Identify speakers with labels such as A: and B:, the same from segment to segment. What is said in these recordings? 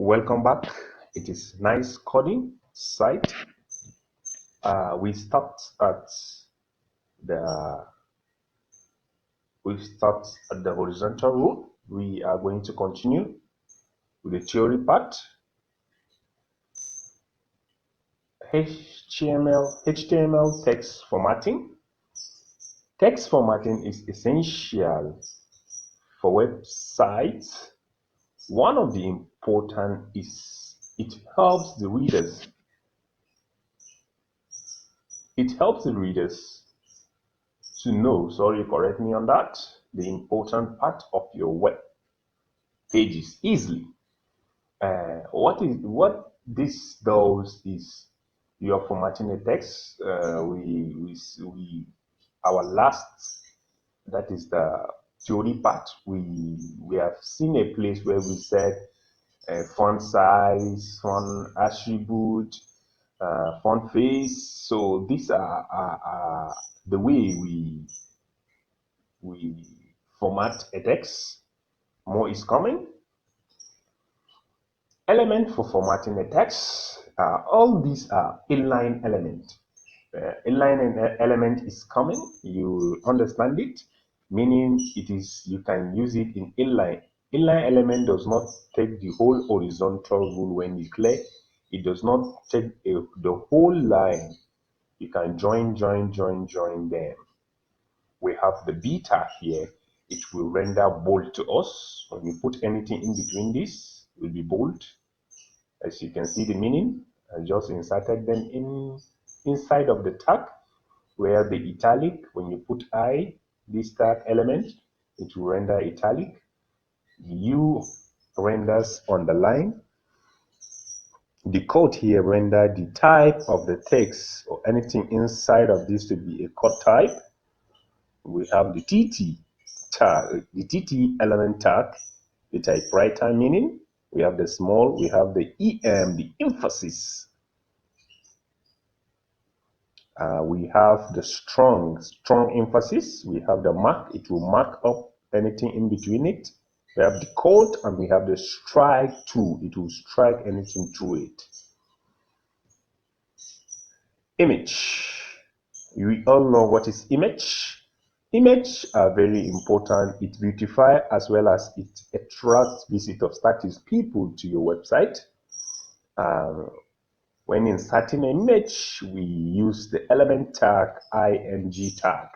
A: Welcome back. It is nice coding site. We start at the horizontal rule. We are going to continue with the theory part. HTML text formatting. Text formatting is essential for websites. One of the important is it helps the readers to know, sorry, correct me on that, the important part of your web pages easily. What this does is you are formatting a text. Our last, that is the theory part. We have seen a place where we said font size, font attribute, font face. So these are the way we format a text. More is coming. Element for formatting a text. All these are inline element. Inline element is coming. You understand it, meaning you can use it in inline. Inline element does not take the whole horizontal rule when you clear. It does not take the whole line. You can join them. We have the beta here. It will render bold to us. When you put anything in between this, it will be bold. As you can see the meaning, I just inserted them inside of the tag, where the italic, when you put this tag element, it will render italic. The U renders underline. The code here render the type of the text or anything inside of this to be a code type. We have the TT tag, the TT element tag, the typewriter meaning. We have the small, we have the EM, the emphasis. We have the strong emphasis. We have the mark, it will mark up anything in between it. We have the code, and we have the strike tool, it will strike anything through it. Image. We all know what is image. Image are very important. It beautifies as well as it attracts visitors, that is people, to your website. When inserting an image, we use the element tag, ing tag.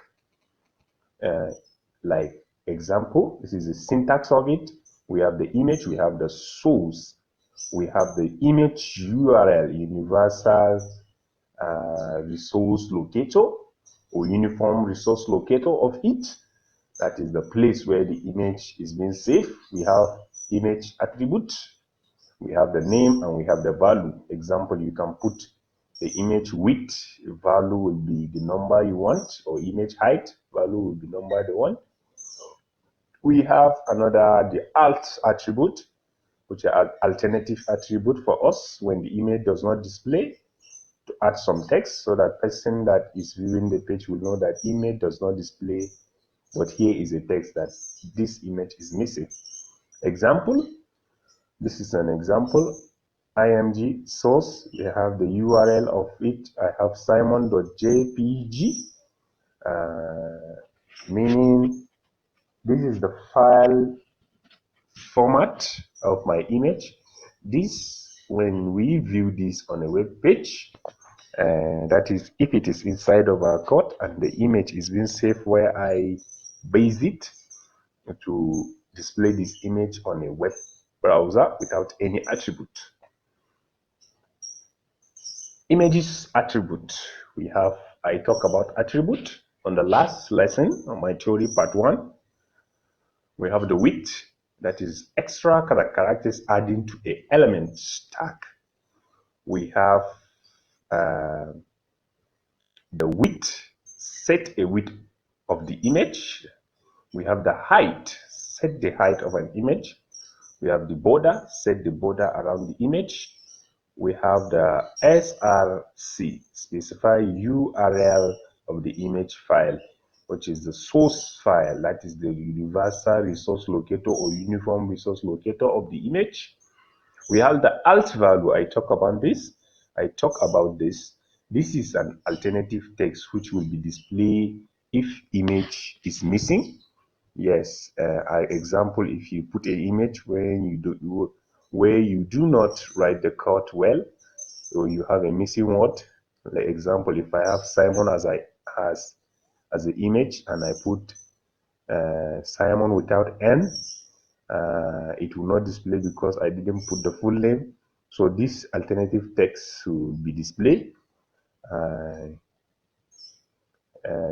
A: Like example, this is the syntax of it. We have the image, we have the source, we have the image URL, universal resource locator or uniform resource locator of it. That is the place where the image is being saved. We have image attribute, we have the name, and we have the value. Example, you can put the image width, value will be the number you want, or image height, value will be number you want. We have the alt attribute, which is an alternative attribute for us when the image does not display, to add some text so that person that is viewing the page will know that image does not display, but here is a text that this image is missing. Example, this is an example. img source, we have the URL of it. I have simon.jpg, meaning this is the file format of my image. This, when we view this on a web page, that is if it is inside of our code and the image is being saved where I base it to display this image on a web browser without any attribute. Images attribute. I talk about attribute on the last lesson on my theory part 1. We have the width, that is extra characters adding to a element tag. We have the width, set a width of the image. We have the height, set the height of an image. We have the border, set the border around the image. We have the src, specify URL of the image file, which is the source file, that is the universal resource locator or uniform resource locator of the image. We have the alt value. I talk about this. This is an alternative text which will be displayed if image is missing. Yes, example, if you put an image where you do not write the code well, or you have a missing word. Like example, if I have Simon as the image and I put Simon without N, it will not display because I didn't put the full name. So this alternative text will be displayed.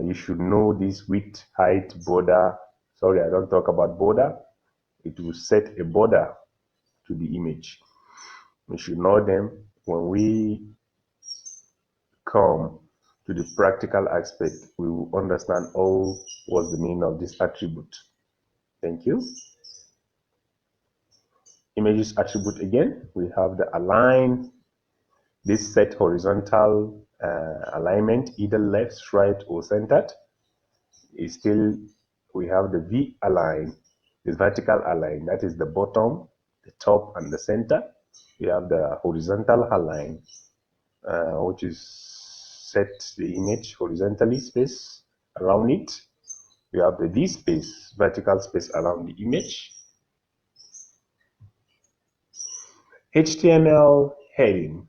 A: You should know this width, height, border. Sorry, I don't talk about border. It will set a border to the image. We should know them. When we come to the practical aspect, we will understand all what's the meaning of this attribute. Thank you. Images attribute again, we have the align. This set horizontal alignment, either left, right, or centered. Is still, we have the V align, this vertical align, that is the bottom, the top, and the center. We have the horizontal align, which is set the image horizontally space around it. We have the V space, vertical space around the image. HTML heading,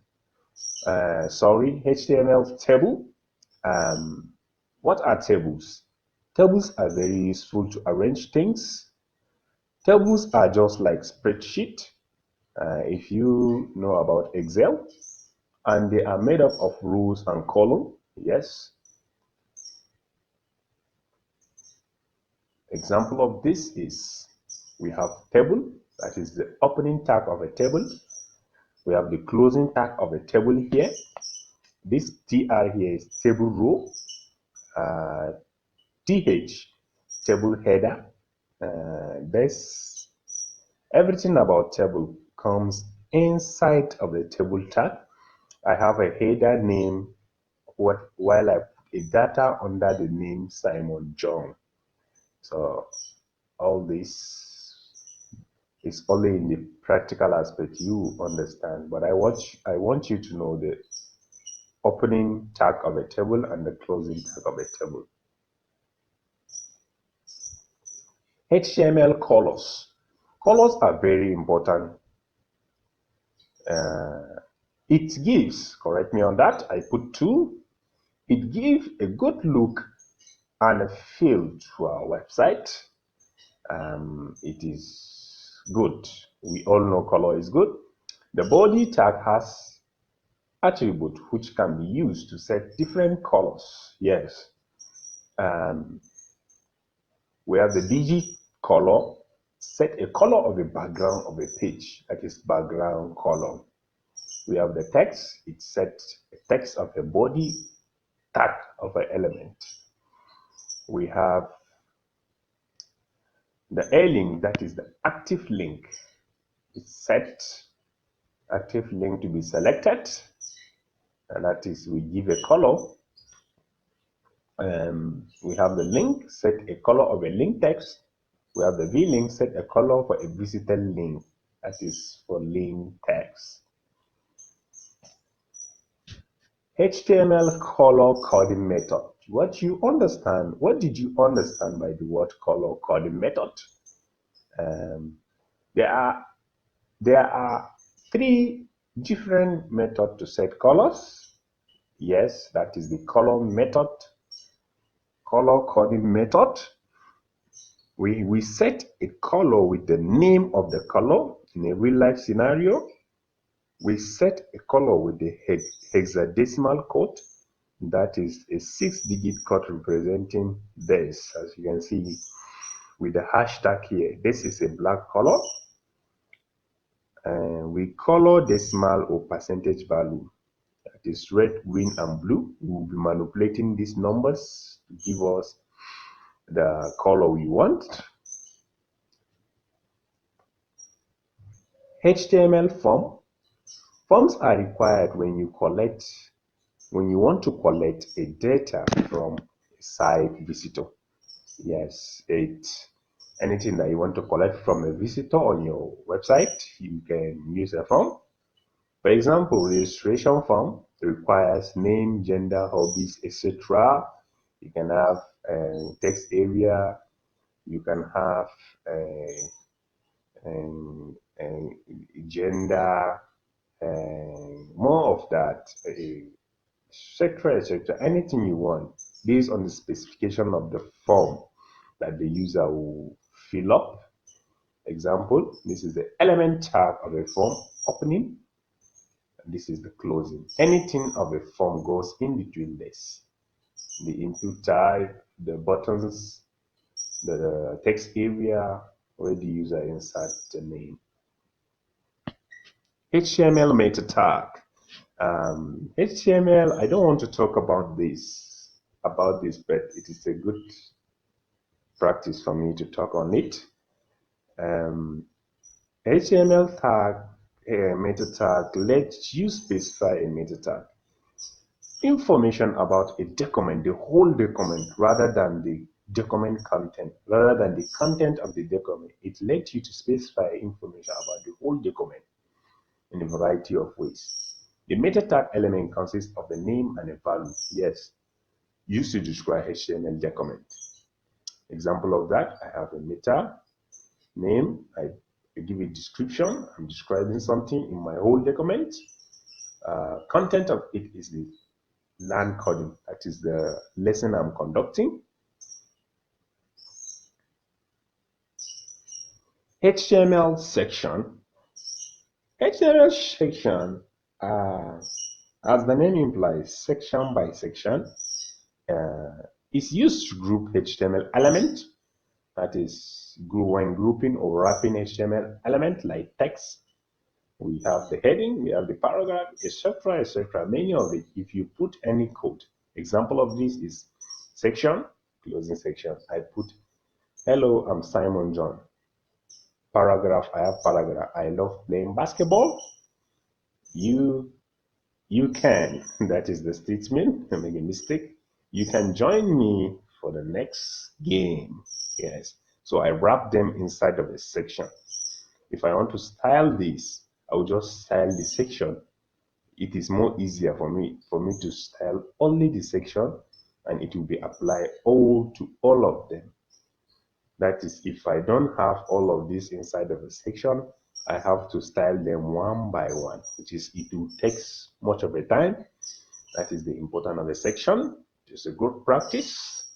A: HTML table. What are tables? Tables are very useful to arrange things. Tables are just like spreadsheet, if you know about Excel, and they are made up of rows and columns. Yes. Example of this is, we have table, that is the opening tag of a table. We have the closing tag of a table here. This TR here is table row. TH, table header. This, everything about table comes inside of the table tag. I have a header name while I put a data under the name Simon John. So all this is only in the practical aspect you understand, but I want you to know the opening tag of a table and the closing tag of a table. HTML colors. Colors are very important. It gives, correct me on that, I put 2. It gives a good look and a feel to our website. It is good. We all know color is good. The body tag has attribute which can be used to set different colors. Yes. We have the digit color. Set a color of a background of a page, that is background color. We have the text. It sets a text of a body tag of an element. We have the A link, that is the active link. It sets active link to be selected, and that is, we give a color. We have the link, set a color of a link text. We have the V link, set a color for a visitor link, that is for link text. HTML color coding method. What did you understand by the word color coding method? There are 3 different methods to set colors. Yes, that is the color method, color coding method. We set a color with the name of the color in a real life scenario. We set a color with the hexadecimal code, that is a 6-digit code representing this, as you can see with the hashtag here. This is a black color, and we color decimal or percentage value, that is red, green, and blue. We will be manipulating these numbers to give us the color we want. HTML form. Forms are required when you want to collect a data from a site visitor. Yes, Anything that you want to collect from a visitor on your website, you can use a form. For example, registration form requires name, gender, hobbies, etc. You can have a text area. You can have a gender, more of that, etc., etc. Anything you want based on the specification of the form that the user will fill up. Example, this is the element tag of a form opening. This is the closing. Anything of a form goes in between this. The input type, the buttons, the text area where the user inserts the name. HTML meta tag. HTML, I don't want to talk about this, but it is a good practice for me to talk on it. HTML tag, meta tag lets you specify a meta tag. Information about a document, the whole document, rather than the document content, rather than the content of the document. It lets you to specify information about the whole document in a variety of ways. The meta tag element consists of a name and a value, yes, used to describe HTML document. Example of that, I have a meta name, I give a description, I'm describing something in my whole document. Content of it is the learn coding, that is the lesson I'm conducting. HTML section. HTML section, as the name implies, section by section, is used to group HTML element, that is, when grouping or wrapping HTML element like text. We have the heading, we have the paragraph, etc., etc. Many of it, if you put any code, example of this is section, closing section. I put, hello, I'm Simon John. Paragraph, I have paragraph, I love playing basketball. You can, that is the statement, I make a mistake. You can join me for the next game. Yes. So I wrap them inside of a section. If I want to style this, I will just style the section. It is more easier for me to style only the section, and it will be applied all to all of them. That is, if I don't have all of this inside of a section, I have to style them one by one, which is, it will take much of a time. That is the importance of a section. It's a good practice.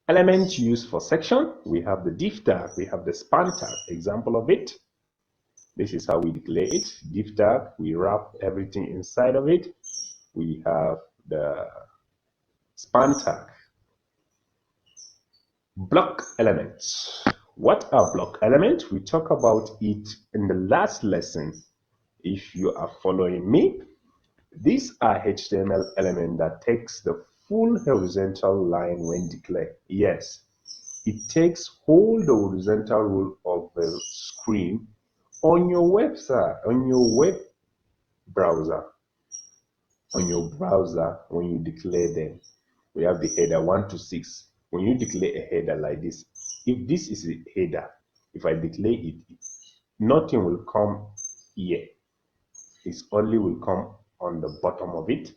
A: Elements used for section, we have the div tag, we have the span tag. Example of it, this is how we declare it. Div tag, we wrap everything inside of it. We have the span tag. Block elements. What are block elements? We talked about it in the last lesson. If you are following me, these are HTML elements that takes the full horizontal line when declared. Yes, it takes whole the horizontal rule of the screen on your website, on your web browser. On your browser, when you declare them, we have the header 1 to 6. When you declare a header like this, if this is a header, if I declare it, nothing will come here. It only will come on the bottom of it.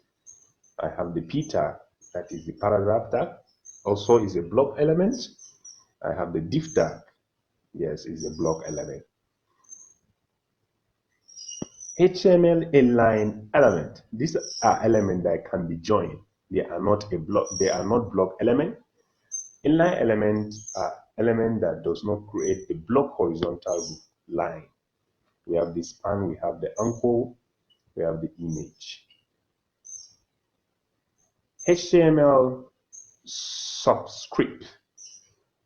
A: I have the p tag, that is the paragraph tag, also is a block element. I have the div tag, yes, is a block element. HTML inline element. These are elements that can be joined. They are not a block. They are not block element. Inline elements are element that does not create the block horizontal line. We have the span, we have the anchor, we have the image. HTML subscript.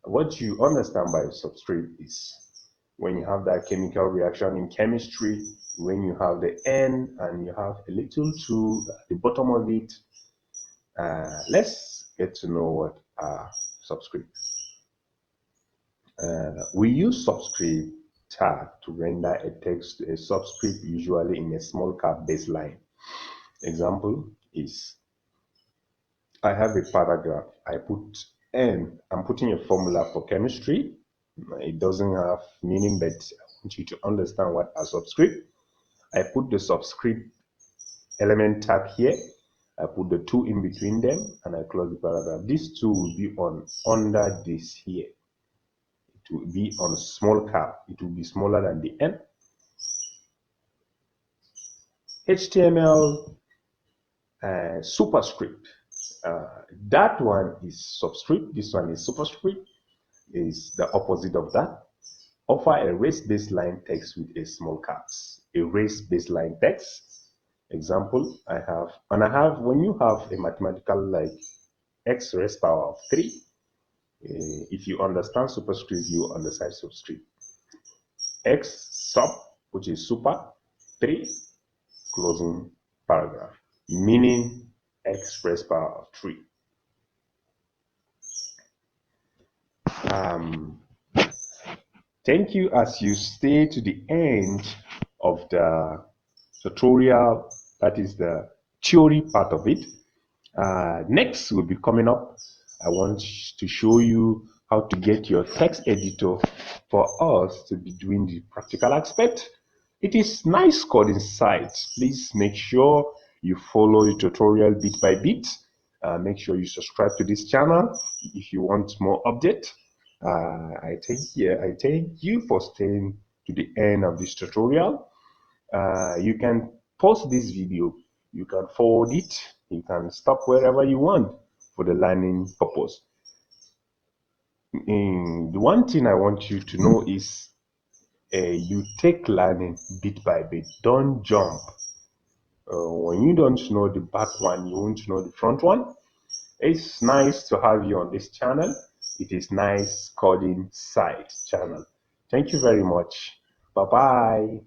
A: What you understand by subscript is when you have that chemical reaction in chemistry, when you have the N and you have a little 2 at the bottom of it. Let's get to know what are subscript. We use subscript tag to render a text to a subscript, usually in a small cap baseline. Example is, I have a paragraph, I put and I'm putting a formula for chemistry. It doesn't have meaning, but I want you to understand what a subscript. I put the subscript element tab here. I put the 2 in between them and I close the paragraph. This 2 will be on under this here. It will be on small cap. It will be smaller than the N. HTML superscript. That one is subscript. This one is superscript. Is the opposite of that. Offer a raised baseline text with a small caps. A raised baseline text. Example, I have when you have a mathematical like x raised power of 3, if you understand superscript, you understand subscript. X sub, which is super 3, closing paragraph, meaning x raised power of 3. Thank you as you stay to the end of the tutorial, that is the theory part of it. Next will be coming up. I want to show you how to get your text editor for us to be doing the practical aspect. It is nice coding site. Please make sure you follow the tutorial bit by bit. Make sure you subscribe to this channel if you want more update. I thank you for staying to the end of this tutorial. You can pause this video, you can forward it, you can stop wherever you want for the learning purpose. The one thing I want you to know is you take learning bit by bit. Don't jump. When you don't know the back one, you won't know the front one. It's nice to have you on this channel. It is nice coding site channel. Thank you very much. Bye bye.